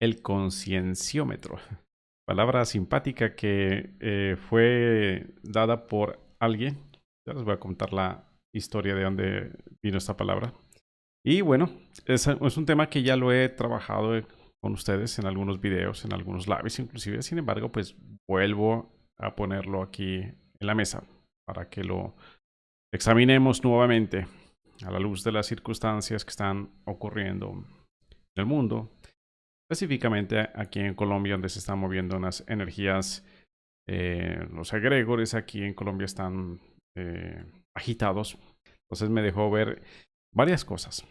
el concienciómetro. Palabra simpática que fue dada por alguien. Ya les voy a contar la historia de dónde vino esta palabra. Y bueno, es un tema que ya lo he trabajado con ustedes en algunos videos, en algunos lives inclusive. Sin embargo, pues vuelvo a ponerlo aquí en la mesa para que lo examinemos nuevamente a la luz de las circunstancias que están ocurriendo en el mundo, específicamente aquí en Colombia, donde se están moviendo unas energías, los egregores aquí en Colombia están agitados. Entonces me dejó ver varias cosas.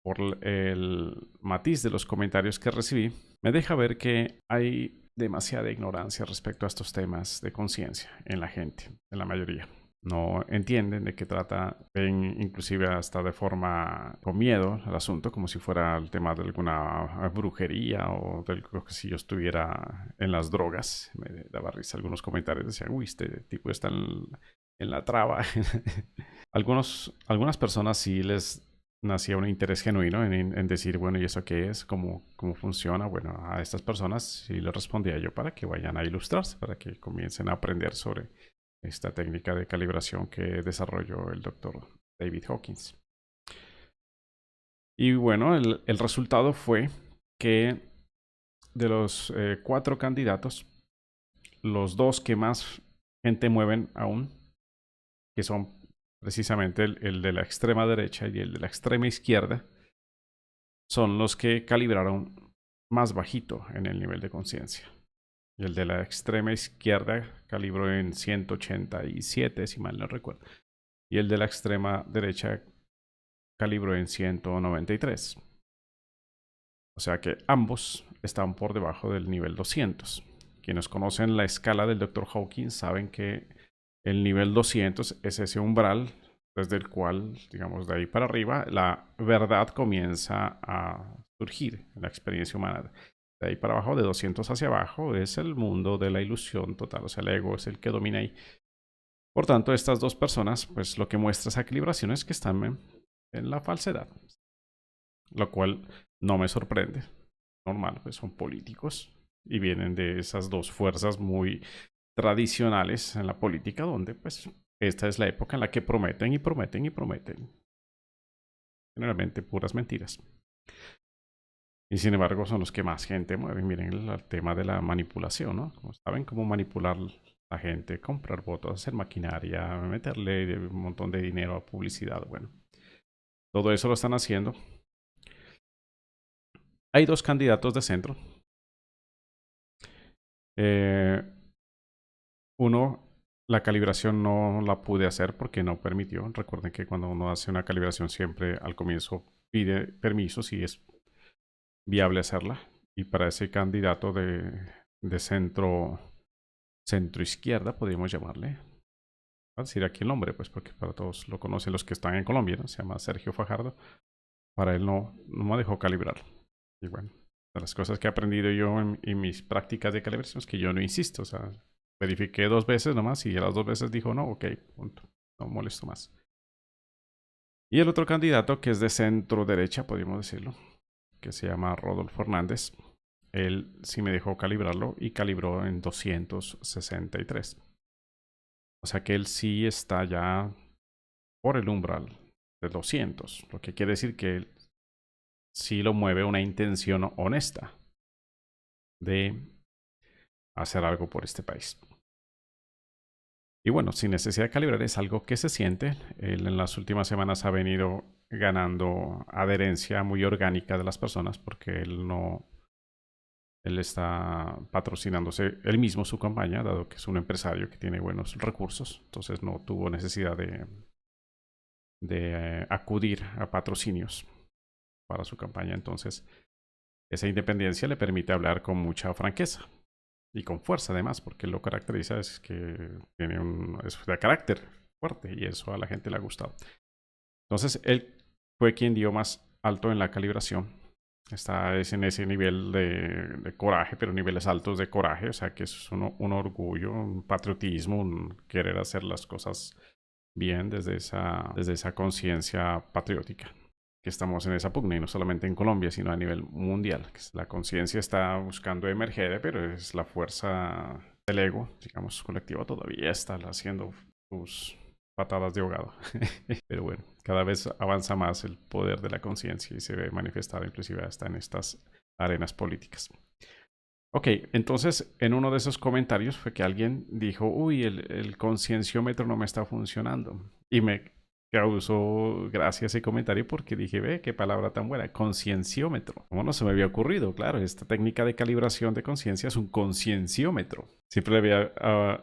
Por el matiz de los comentarios que recibí, me deja ver que hay demasiada ignorancia respecto a estos temas de conciencia en la gente, en la mayoría. No entienden de qué trata, ven inclusive hasta de forma con miedo el asunto, como si fuera el tema de alguna brujería o de algo que si yo estuviera en las drogas. Me daba risa algunos comentarios, decían, uy, este tipo está en la traba. Algunas personas sí les nacía un interés genuino en decir, bueno, ¿y eso qué es? ¿Cómo funciona? Bueno, a estas personas sí les respondía yo para que vayan a ilustrarse, para que comiencen a aprender sobre esta técnica de calibración que desarrolló el doctor David Hawkins. Y bueno, el resultado fue que de los 4 candidatos, los 2 que más gente mueven aún, que son precisamente el de la extrema derecha y el de la extrema izquierda, son los que calibraron más bajito en el nivel de conciencia. Y el de la extrema izquierda calibró en 187, si mal no recuerdo. Y el de la extrema derecha calibró en 193. O sea que ambos están por debajo del nivel 200. Quienes conocen la escala del Dr. Hawkins saben que el nivel 200 es ese umbral desde el cual, digamos, de ahí para arriba, la verdad comienza a surgir en la experiencia humana. De ahí para abajo, de 200 hacia abajo, es el mundo de la ilusión total, o sea, el ego es el que domina ahí. Por tanto, estas dos personas, pues lo que muestra esa calibración es que están en la falsedad, lo cual no me sorprende. Normal, pues son políticos y vienen de esas dos fuerzas muy tradicionales en la política, donde pues esta es la época en la que prometen y prometen y prometen. Generalmente puras mentiras. Y sin embargo son los que más gente mueven. Miren el tema de la manipulación, ¿no? Como saben cómo manipular la gente, comprar votos, hacer maquinaria, meterle un montón de dinero a publicidad. Bueno, todo eso lo están haciendo. Hay 2 candidatos de centro. Uno, la calibración no la pude hacer porque no permitió. Recuerden que cuando uno hace una calibración siempre al comienzo pide permiso si es viable hacerla. Y para ese candidato de centro izquierda, podríamos llamarle. Voy a decir aquí el nombre, pues porque para todos lo conocen los que están en Colombia, ¿no? Se llama Sergio Fajardo. Para él no me dejó calibrar. Y bueno, de las cosas que he aprendido yo en mis prácticas de calibración es que yo no insisto. O sea, verifiqué 2 veces nomás y a las 2 veces dijo no, ok, punto. No molesto más. Y el otro candidato que es de centro derecha, podríamos decirlo, que se llama Rodolfo Hernández. Él sí me dejó calibrarlo y calibró en 263. O sea que él sí está ya por el umbral de 200, lo que quiere decir que él sí lo mueve una intención honesta de hacer algo por este país. Y bueno, sin necesidad de calibrar es algo que se siente. Él en las últimas semanas ha venido ganando adherencia muy orgánica de las personas porque él está patrocinándose él mismo su campaña, dado que es un empresario que tiene buenos recursos. Entonces no tuvo necesidad de acudir a patrocinios para su campaña. Entonces esa independencia le permite hablar con mucha franqueza y con fuerza además, porque lo caracteriza es que es de carácter fuerte y eso a la gente le ha gustado. Entonces él fue quien dio más alto en la calibración. Está en ese nivel de coraje, pero niveles altos de coraje, o sea que es un orgullo, un patriotismo, un querer hacer las cosas bien desde esa conciencia patriótica, que estamos en esa pugna, y no solamente en Colombia, sino a nivel mundial. Que la conciencia está buscando emerger, pero es la fuerza del ego, digamos, colectivo, todavía está haciendo sus patadas de ahogado. Pero bueno, cada vez avanza más el poder de la conciencia y se ve manifestado inclusive hasta en estas arenas políticas. Ok, entonces en uno de esos comentarios fue que alguien dijo, uy, el concienciómetro no me está funcionando. Y me causó gracia ese comentario porque dije, ve, qué palabra tan buena, concienciómetro. ¿Cómo no se me había ocurrido? Claro, esta técnica de calibración de conciencia es un concienciómetro. Siempre había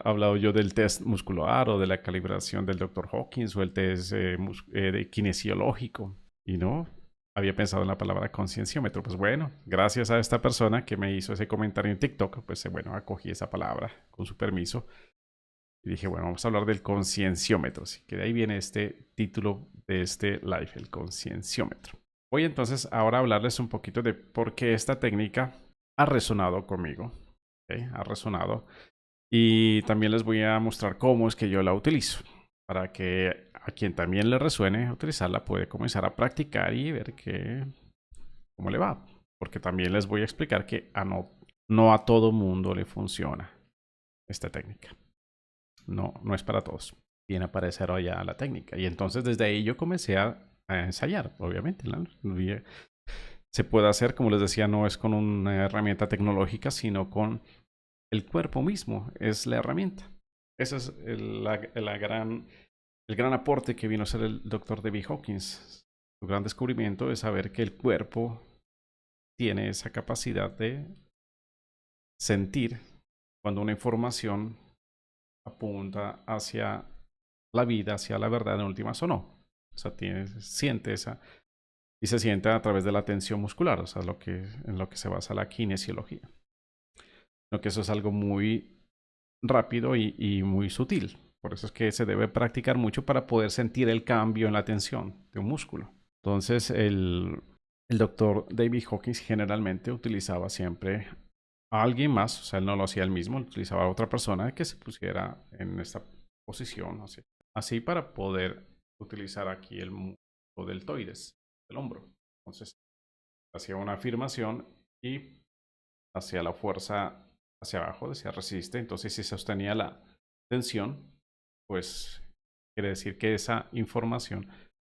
hablado yo del test muscular o de la calibración del Dr. Hawkins o el test de kinesiológico. Y no, había pensado en la palabra concienciómetro. Pues bueno, gracias a esta persona que me hizo ese comentario en TikTok, pues bueno, acogí esa palabra con su permiso. Y dije, bueno, vamos a hablar del concienciómetro. Así que de ahí viene este título de este live, el concienciómetro. Voy entonces ahora a hablarles un poquito de por qué esta técnica ha resonado conmigo. ¿Okay? Ha resonado. Y también les voy a mostrar cómo es que yo la utilizo. Para que a quien también le resuene utilizarla puede comenzar a practicar y ver cómo le va. Porque también les voy a explicar que no a todo mundo le funciona esta técnica. No es para todos. Viene a aparecer ya la técnica. Y entonces desde ahí yo comencé a ensayar, obviamente. ¿No? Se puede hacer, como les decía, no es con una herramienta tecnológica, sino con el cuerpo mismo. Es la herramienta. Ese es el gran aporte que vino a ser el doctor David Hawkins. Su gran descubrimiento es saber que el cuerpo tiene esa capacidad de sentir cuando una información apunta hacia la vida, hacia la verdad en últimas o no. O sea, siente esa y se siente a través de la tensión muscular, o sea, en lo que se basa la kinesiología. Lo que eso es algo muy rápido y muy sutil. Por eso es que se debe practicar mucho para poder sentir el cambio en la tensión de un músculo. Entonces, el doctor David Hawkins generalmente utilizaba siempre a alguien más, o sea, él no lo hacía él mismo, utilizaba a otra persona que se pusiera en esta posición, así para poder utilizar aquí el músculo deltoides del hombro. Entonces, hacía una afirmación y hacía la fuerza hacia abajo, decía resiste. Entonces, si sostenía la tensión, pues quiere decir que esa información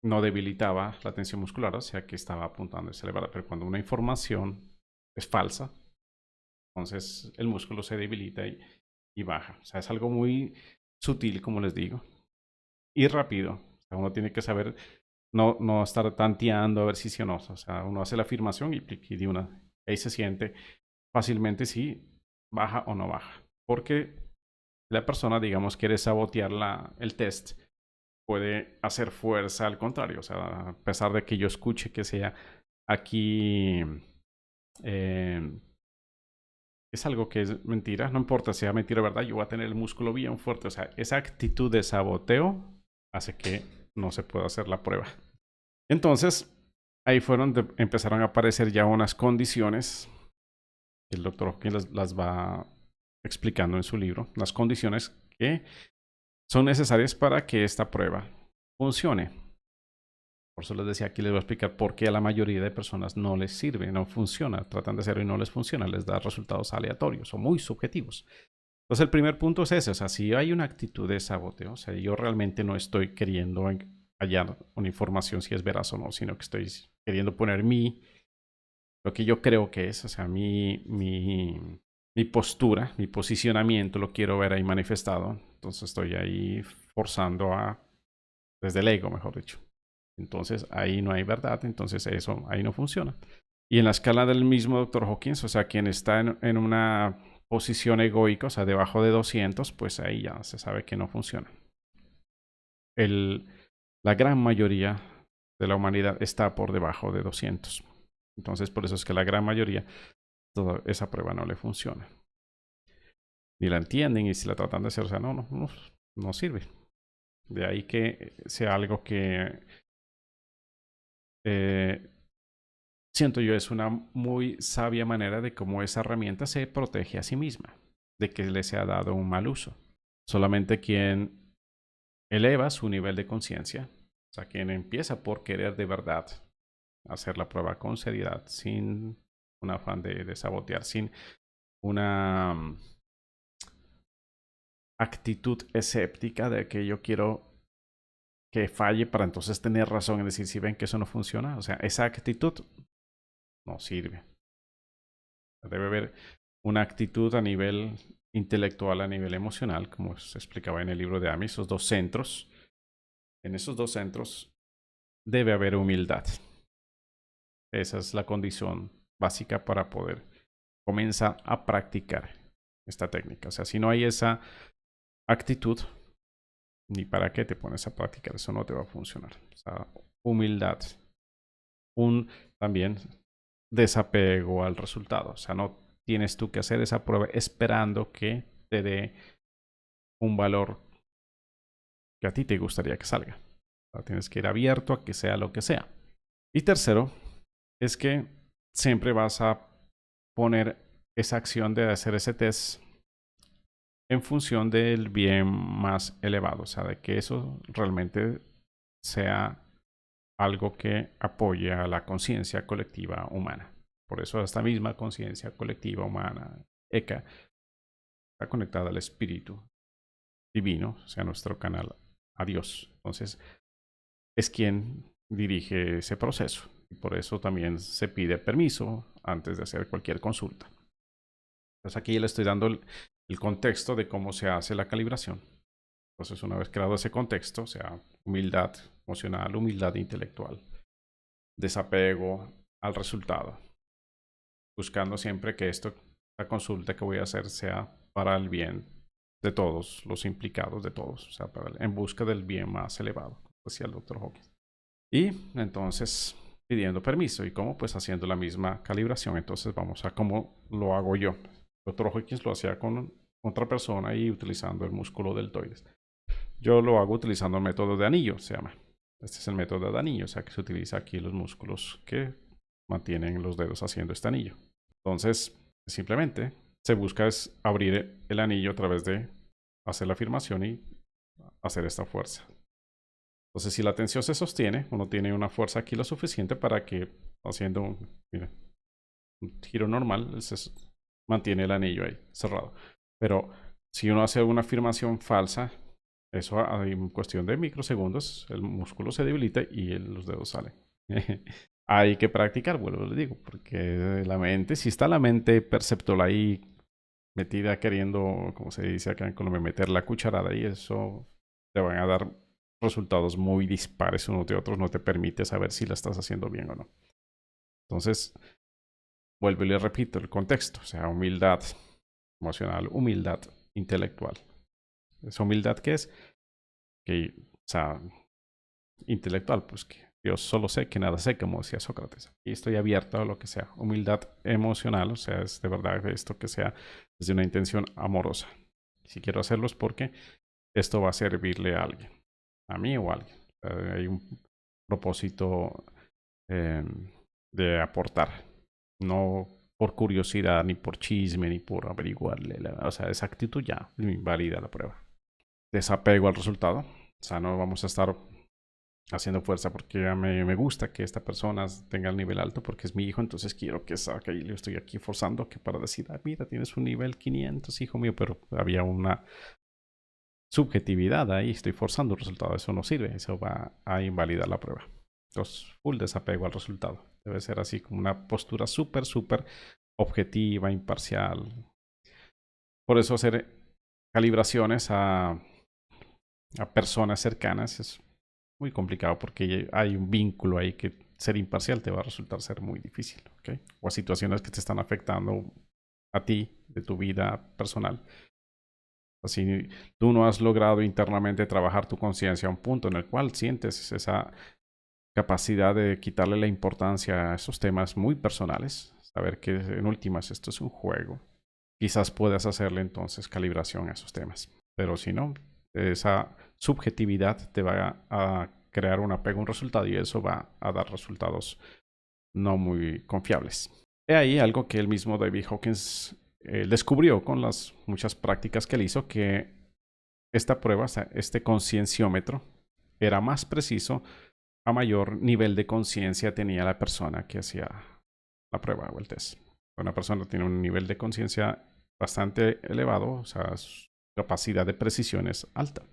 no debilitaba la tensión muscular, o sea que estaba apuntando hacia la verdad. Pero cuando una información es falsa, entonces el músculo se debilita y baja. O sea, es algo muy sutil, como les digo, y rápido. O sea, uno tiene que saber no estar tanteando a ver si sí o no. O sea, uno hace la afirmación y de una. Ahí se siente fácilmente si baja o no baja. Porque la persona, digamos, quiere sabotear el test, puede hacer fuerza al contrario. O sea, a pesar de que yo escuche que sea aquí es algo que es mentira, no importa si sea mentira o verdad, yo voy a tener el músculo bien fuerte. O sea, esa actitud de saboteo hace que no se pueda hacer la prueba. Entonces, ahí empezaron a aparecer ya unas condiciones. El doctor Hawkins las va explicando en su libro, las condiciones que son necesarias para que esta prueba funcione. Por eso les decía, aquí les voy a explicar por qué a la mayoría de personas no les sirve, no funciona, tratan de hacerlo y no les funciona, les da resultados aleatorios o muy subjetivos. Entonces el primer punto es ese, o sea, si hay una actitud de saboteo, o sea, yo realmente no estoy queriendo hallar una información si es veraz o no, sino que estoy queriendo poner lo que yo creo que es, o sea, mi postura, mi posicionamiento, lo quiero ver ahí manifestado. Entonces estoy ahí forzando desde el ego, mejor dicho. Entonces ahí no hay verdad, entonces eso ahí no funciona. Y en la escala del mismo Dr. Hawkins, o sea, quien está en una posición egoica, o sea, debajo de 200, pues ahí ya se sabe que no funciona. La gran mayoría de la humanidad está por debajo de 200. Entonces, por eso es que la gran mayoría, toda esa prueba no le funciona. Ni la entienden y si la tratan de hacer, o sea, no sirve. De ahí que sea algo que siento yo es una muy sabia manera de cómo esa herramienta se protege a sí misma, de que le sea dado un mal uso. Solamente quien eleva su nivel de conciencia, o sea, quien empieza por querer de verdad hacer la prueba con seriedad, sin un afán de sabotear, sin una actitud escéptica de que yo quiero que falle para entonces tener razón en decir si ven que eso no funciona. O sea, esa actitud no sirve. Debe haber una actitud a nivel intelectual, a nivel emocional, como se explicaba en el libro de Amy, esos dos centros. En esos dos centros debe haber humildad. Esa es la condición básica para poder comenzar a practicar esta técnica. O sea, si no hay esa actitud, ni para qué te pones a practicar, eso no te va a funcionar. O sea, humildad. También desapego al resultado. O sea, no tienes tú que hacer esa prueba esperando que te dé un valor que a ti te gustaría que salga. O sea, tienes que ir abierto a que sea lo que sea. Y tercero, es que siempre vas a poner esa acción de hacer ese test en función del bien más elevado. O sea, de que eso realmente sea algo que apoye a la conciencia colectiva humana. Por eso esta misma conciencia colectiva humana, ECA, está conectada al espíritu divino, o sea, nuestro canal a Dios. Entonces, es quien dirige ese proceso. Y por eso también se pide permiso antes de hacer cualquier consulta. Entonces aquí le estoy dando el contexto de cómo se hace la calibración. Entonces, una vez creado ese contexto, o sea, humildad emocional, humildad intelectual, desapego al resultado, buscando siempre que la consulta que voy a hacer sea para el bien de todos los implicados, de todos, o sea, en busca del bien más elevado, como decía el doctor Hawkins. Y entonces pidiendo permiso. ¿Y cómo? Pues haciendo la misma calibración. Entonces vamos a cómo lo hago yo. El doctor Hawkins lo hacía con otra persona y utilizando el músculo deltoides. Yo lo hago utilizando el método de anillo, se llama. Este es el método de anillo, o sea que se utiliza aquí los músculos que mantienen los dedos haciendo este anillo. Entonces, simplemente se busca es abrir el anillo a través de hacer la afirmación y hacer esta fuerza. Entonces, si la tensión se sostiene, uno tiene una fuerza aquí lo suficiente para que haciendo un giro normal, se mantiene el anillo ahí cerrado. Pero si uno hace una afirmación falsa, eso en cuestión de microsegundos, el músculo se debilita y los dedos salen. Hay que practicar, vuelvo le digo, porque la mente, si está la mente perceptual ahí metida queriendo, como se dice acá en Colombia, meter la cucharada y eso te van a dar resultados muy dispares unos de otros, no te permite saber si la estás haciendo bien o no. Entonces, vuelvo y le repito el contexto, o sea, humildad emocional, humildad intelectual. ¿Esa humildad qué es? Que, o sea, intelectual, pues que yo solo sé que nada sé, como decía Sócrates. Y estoy abierto a lo que sea. Humildad emocional, o sea, es de verdad esto que sea desde una intención amorosa. Si quiero hacerlo es porque esto va a servirle a alguien, a mí o a alguien. Hay un propósito de aportar, no por curiosidad, ni por chisme, ni por averiguarle. O sea, esa actitud ya invalida la prueba. Desapego al resultado. O sea, no vamos a estar haciendo fuerza porque me gusta que esta persona tenga el nivel alto porque es mi hijo, entonces quiero que saque y le estoy aquí forzando que para decir, mira, tienes un nivel 500, hijo mío, pero había una subjetividad ahí, estoy forzando el resultado, eso no sirve, eso va a invalidar la prueba. Entonces, full desapego al resultado. Debe ser así como una postura súper objetiva, imparcial. Por eso hacer calibraciones a personas cercanas es muy complicado porque hay un vínculo ahí que ser imparcial te va a resultar ser muy difícil, ¿ok? O a situaciones que te están afectando a ti, de tu vida personal. Si tú no has logrado internamente trabajar tu conciencia a un punto en el cual sientes esa capacidad de quitarle la importancia a esos temas muy personales, saber que en últimas esto es un juego, quizás puedas hacerle entonces calibración a esos temas. Pero si no, esa subjetividad te va a crear un apego a un resultado y eso va a dar resultados no muy confiables. He ahí algo que el mismo David Hawkins descubrió con las muchas prácticas que él hizo, que esta prueba, o sea, este concienciómetro, era más preciso a mayor nivel de conciencia tenía la persona que hacía la prueba o el test. Una persona tiene un nivel de conciencia bastante elevado, o sea, su capacidad de precisión es alta.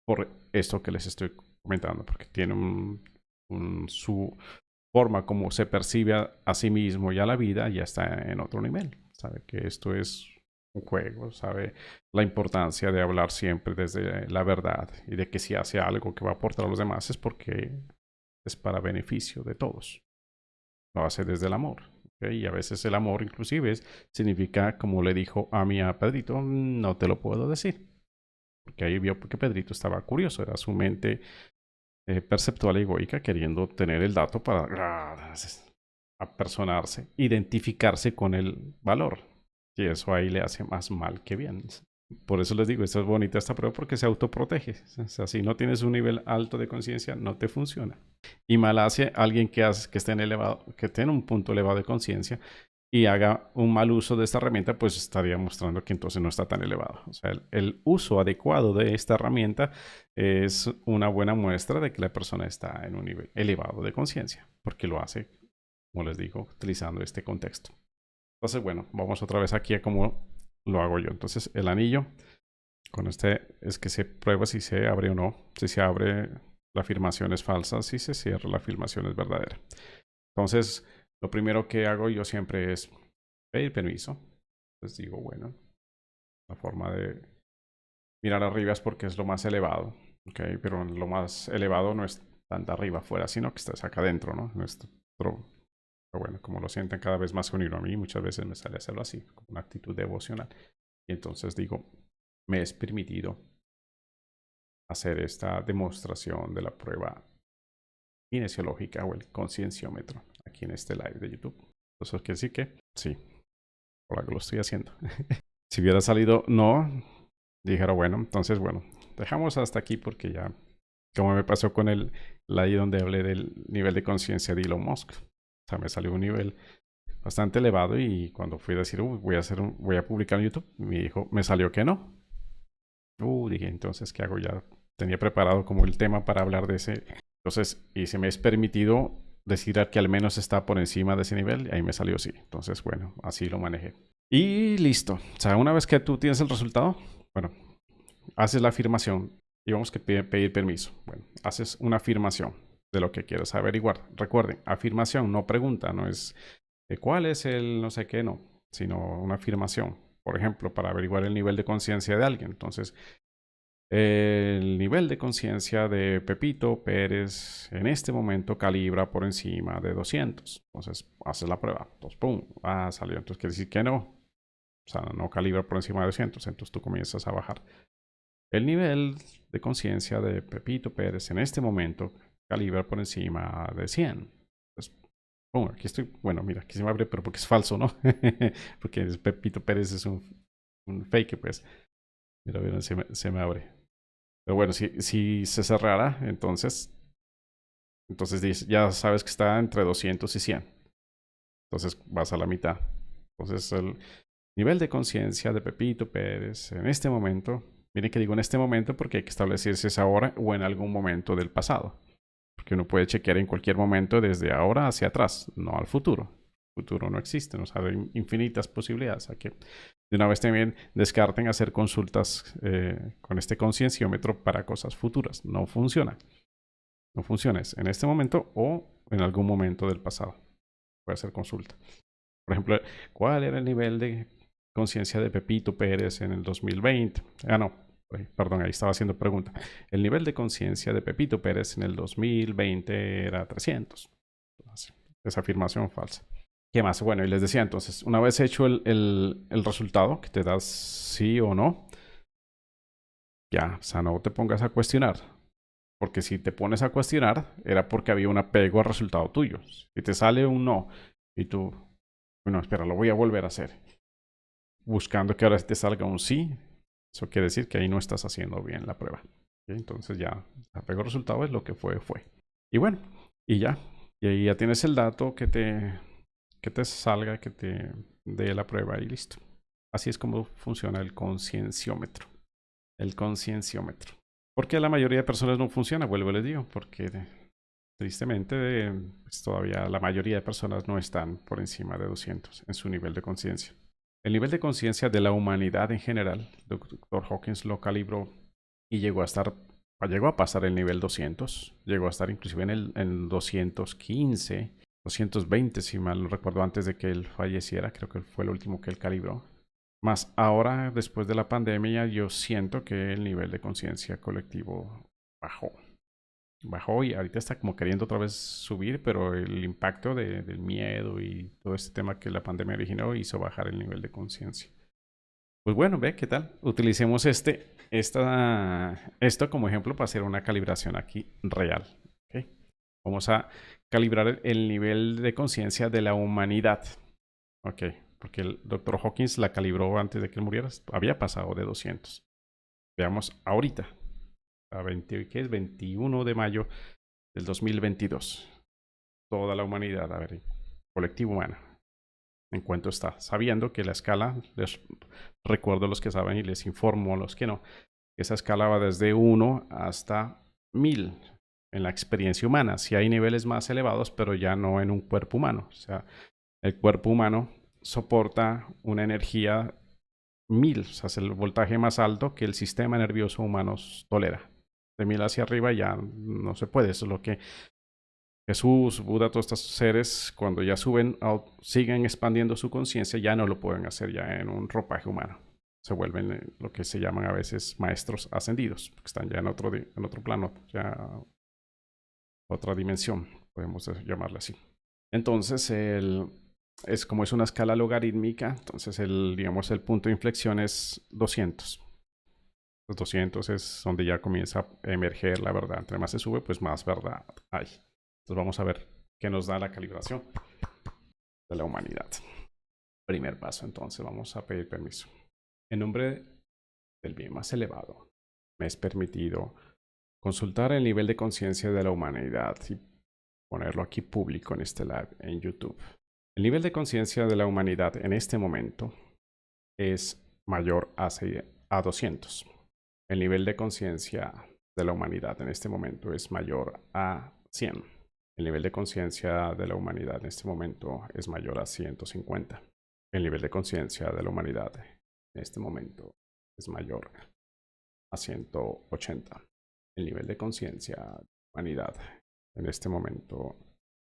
Por esto que les estoy comentando, porque tiene su forma como se percibe a sí mismo y a la vida ya está en otro nivel. Sabe que esto es un juego, sabe la importancia de hablar siempre desde la verdad y de que si hace algo que va a aportar a los demás es porque es para beneficio de todos. Lo hace desde el amor. ¿Okay? Y a veces el amor inclusive significa, como le dijo a Pedrito, no te lo puedo decir. Porque ahí vio que Pedrito estaba curioso, era su mente perceptual y egoica queriendo tener el dato para apersonarse, identificarse con el valor. Y eso ahí le hace más mal que bien. Por eso les digo, esta es bonita esta prueba porque se autoprotege. O sea, si no tienes un nivel alto de conciencia, no te funciona. Y mal hace alguien que esté en un punto elevado de conciencia y haga un mal uso de esta herramienta, pues estaría mostrando que entonces no está tan elevado. O sea, el uso adecuado de esta herramienta es una buena muestra de que la persona está en un nivel elevado de conciencia, porque lo hace, como les digo, utilizando este contexto. Entonces, bueno, vamos otra vez aquí a cómo lo hago yo. Entonces, el anillo, con este es que se prueba si se abre o no. Si se abre, la afirmación es falsa. Si se cierra, la afirmación es verdadera. Entonces, lo primero que hago yo siempre es pedir permiso. Les digo, bueno, la forma de mirar arriba es porque es lo más elevado, ¿ok? Pero lo más elevado no es tan de arriba afuera, sino que estás acá adentro, ¿no? Pero bueno, como lo sienten cada vez más unido a mí, muchas veces me sale hacerlo así, como una actitud devocional. Y entonces digo, me es permitido hacer esta demostración de la prueba kinesiológica o el concienciómetro aquí en este live de YouTube. Entonces quiere decir que sí, por lo que lo estoy haciendo. Si hubiera salido no, dijera bueno, entonces bueno, dejamos hasta aquí porque ya, como me pasó con el live donde hablé del nivel de conciencia de Elon Musk. O sea, me salió un nivel bastante elevado y cuando fui a decir, voy a publicar en YouTube, me dijo, me salió que no. Dije, entonces, ¿qué hago? Ya tenía preparado como el tema para hablar de ese. Entonces, y se me es permitido decir que al menos está por encima de ese nivel, y ahí me salió sí. Entonces, bueno, así lo manejé. Y listo. O sea, una vez que tú tienes el resultado, bueno, haces la afirmación y vamos que pedir permiso. Bueno, haces una afirmación de lo que quieres averiguar. Recuerden, afirmación, no pregunta, no es cuál es el no sé qué, no, sino una afirmación. Por ejemplo, para averiguar el nivel de conciencia de alguien. Entonces, el nivel de conciencia de Pepito Pérez en este momento calibra por encima de 200. Entonces, haces la prueba. Entonces, ¡pum! Salió. Entonces, quiere decir que no. O sea, no calibra por encima de 200. Entonces, tú comienzas a bajar. El nivel de conciencia de Pepito Pérez en este momento calibra por encima de 100. Entonces, ¡pum! Aquí estoy. Bueno, mira, aquí se me abre, pero porque es falso, ¿no? Porque Pepito Pérez es un fake, pues. Mira, vieron, se me abre. Pero bueno, si se cerrara, entonces ya sabes que está entre 200 y 100. Entonces vas a la mitad. Entonces el nivel de conciencia de Pepito Pérez en este momento, miren que digo en este momento porque hay que establecer si es ahora o en algún momento del pasado. Porque uno puede chequear en cualquier momento desde ahora hacia atrás, no al futuro. El futuro no existe, nos abre infinitas posibilidades. Aquí de una vez también descarten hacer consultas con este concienciómetro para cosas futuras. No funciona. No funciona. Es en este momento o en algún momento del pasado. Puede hacer consulta. Por ejemplo, ¿cuál era el nivel de conciencia de Pepito Pérez en el 2020? No. Perdón, ahí estaba haciendo pregunta. El nivel de conciencia de Pepito Pérez en el 2020 era 300. Esa afirmación falsa. ¿Qué más? Bueno, y les decía entonces, una vez hecho el resultado, que te das sí o no, ya, o sea, no te pongas a cuestionar. Porque si te pones a cuestionar, era porque había un apego al resultado tuyo. Si te sale un no y tú, bueno, espera, lo voy a volver a hacer. Buscando que ahora te salga un sí, eso quiere decir que ahí no estás haciendo bien la prueba. ¿Okay? Entonces ya, apego al resultado es lo que fue. Y bueno, y ya. Y ahí ya tienes el dato que te salga, que te dé la prueba y listo. Así es como funciona el concienciómetro. El concienciómetro. ¿Por qué a la mayoría de personas no funciona? Vuelvo y les digo, porque tristemente, pues todavía la mayoría de personas no están por encima de 200 en su nivel de conciencia. El nivel de conciencia de la humanidad en general, el Dr. Hawkins lo calibró y llegó a pasar el nivel 200, llegó a estar inclusive en 215, 220, si mal no recuerdo, antes de que él falleciera, creo que fue el último que él calibró. Más ahora, después de la pandemia, yo siento que el nivel de conciencia colectivo bajó y ahorita está como queriendo otra vez subir, pero el impacto del miedo y todo este tema que la pandemia originó hizo bajar el nivel de conciencia. Pues bueno, ve qué tal. Utilicemos esto como ejemplo para hacer una calibración aquí real. ¿Okay? Vamos a calibrar el nivel de conciencia de la humanidad. Ok, porque el Dr. Hawkins la calibró antes de que él muriera. Había pasado de 200. Veamos ahorita. ¿Qué es? 21 de mayo del 2022. Toda la humanidad, a ver, colectivo humano. En cuanto está, sabiendo que la escala, les recuerdo a los que saben y les informo a los que no, esa escala va desde 1 hasta 1000 en la experiencia humana. Si hay niveles más elevados, pero ya no en un cuerpo humano. O sea, el cuerpo humano soporta una energía 1000, o sea, es el voltaje más alto que el sistema nervioso humano tolera. De 1000 hacia arriba ya no se puede. Eso es lo que Jesús, Buda, todos estos seres, cuando ya siguen expandiendo su conciencia, ya no lo pueden hacer ya en un ropaje humano. Se vuelven lo que se llaman a veces maestros ascendidos, porque están ya en otro plano, ya otra dimensión, podemos llamarla así. Entonces, como es una escala logarítmica, entonces digamos, el punto de inflexión es 200. Los 200 es donde ya comienza a emerger la verdad. Entre más se sube, pues más verdad hay. Entonces vamos a ver qué nos da la calibración de la humanidad. Primer paso, entonces vamos a pedir permiso. En nombre del bien más elevado, me es permitido consultar el nivel de conciencia de la humanidad y ponerlo aquí público en este live en YouTube. El nivel de conciencia de la humanidad en este momento es mayor a 200. El nivel de conciencia de la humanidad en este momento es mayor a 100. El nivel de conciencia de la humanidad en este momento es mayor a 150. El nivel de conciencia de la humanidad en este momento es mayor a 180. El nivel de conciencia de la humanidad en este momento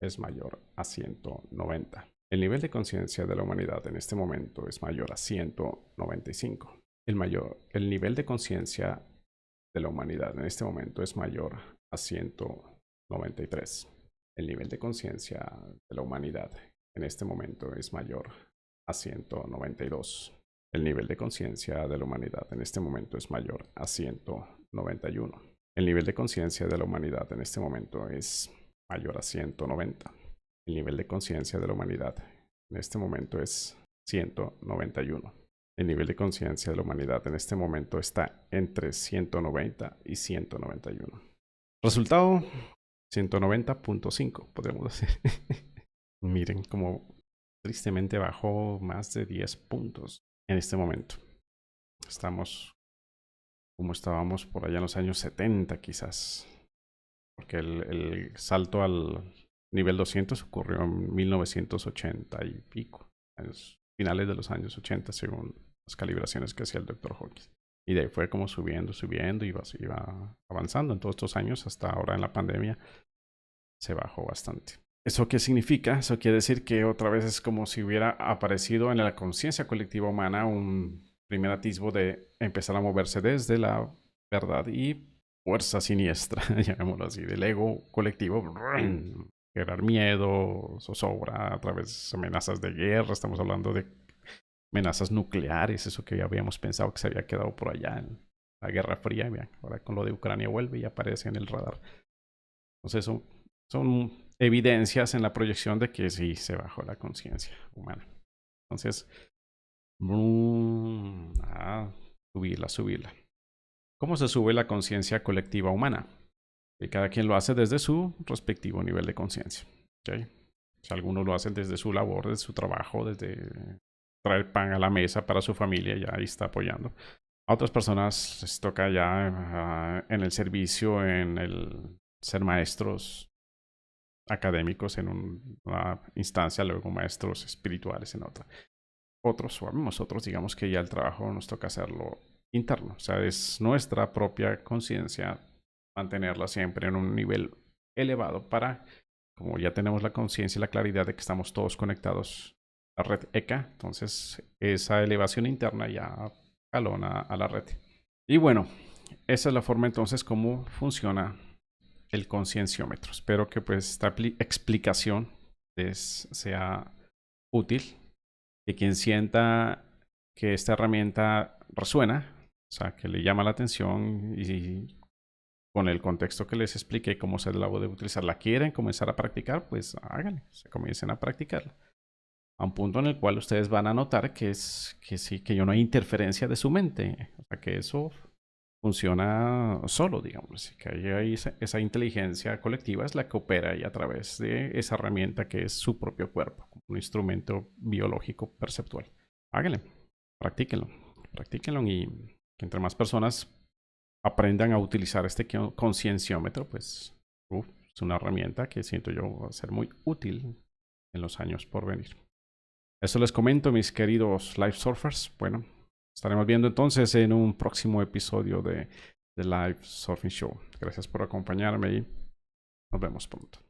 es mayor a 190. El nivel de conciencia de la humanidad en este momento es mayor a 195. El nivel de conciencia de la humanidad en este momento es mayor a 193. El nivel de conciencia de la humanidad en este momento es mayor a 192. El nivel de conciencia de la humanidad en este momento es mayor a 191. El nivel de conciencia de la humanidad en este momento es mayor a 190. El nivel de conciencia de la humanidad en este momento es 191. El nivel de conciencia de la humanidad en este momento está entre 190 y 191. Resultado 190.5, podemos decir. Miren cómo tristemente bajó más de 10 puntos en este momento. Estamos como estábamos por allá en los años 70 quizás. Porque el salto al nivel 200 ocurrió en 1980 y pico. En los finales de los años 80 según las calibraciones que hacía el Dr. Hawkins. Y de ahí fue como subiendo y iba avanzando en todos estos años hasta ahora en la pandemia. Se bajó bastante. ¿Eso qué significa? Eso quiere decir que otra vez es como si hubiera aparecido en la conciencia colectiva humana un primer atisbo de empezar a moverse desde la verdad y fuerza siniestra, llamémoslo así, del ego colectivo, generar miedo, zozobra a través de amenazas de guerra. Estamos hablando de amenazas nucleares, eso que ya habíamos pensado que se había quedado por allá en la Guerra Fría. Ahora con lo de Ucrania vuelve y aparece en el radar. Entonces son evidencias en la proyección de que sí se bajó la conciencia humana. Entonces, subirla. ¿Cómo se sube la conciencia colectiva humana? Que cada quien lo hace desde su respectivo nivel de conciencia. ¿Okay? Si algunos lo hacen desde su labor, desde su trabajo, desde traer pan a la mesa para su familia, ya ahí está apoyando. A otras personas les toca ya en el servicio, en el ser maestros, académicos en una instancia, luego maestros espirituales en otra. Nosotros digamos que ya el trabajo nos toca hacerlo interno, o sea, es nuestra propia conciencia mantenerla siempre en un nivel elevado para, como ya tenemos la conciencia y la claridad de que estamos todos conectados a la red ECA, entonces esa elevación interna ya jalona a la red. Y bueno, esa es la forma entonces como funciona el concienciómetro. Espero que pues esta explicación les sea útil, que quien sienta que esta herramienta resuena, o sea, que le llama la atención y con el contexto que les expliqué cómo se la puede utilizar, la quieren comenzar a practicar, pues háganle, se comiencen a practicarla. A un punto en el cual ustedes van a notar que sí, que yo no hay interferencia de su mente, o sea, que eso funciona solo, digamos, que hay esa inteligencia colectiva es la que opera ahí a través de esa herramienta que es su propio cuerpo, un instrumento biológico perceptual. Háganle, practíquenlo, practíquenlo y que entre más personas aprendan a utilizar este concienciómetro, pues es una herramienta que siento yo va a ser muy útil en los años por venir. Eso les comento, mis queridos Live Surfers. Bueno, estaremos viendo entonces en un próximo episodio de The Live Surfing Show. Gracias por acompañarme y nos vemos pronto.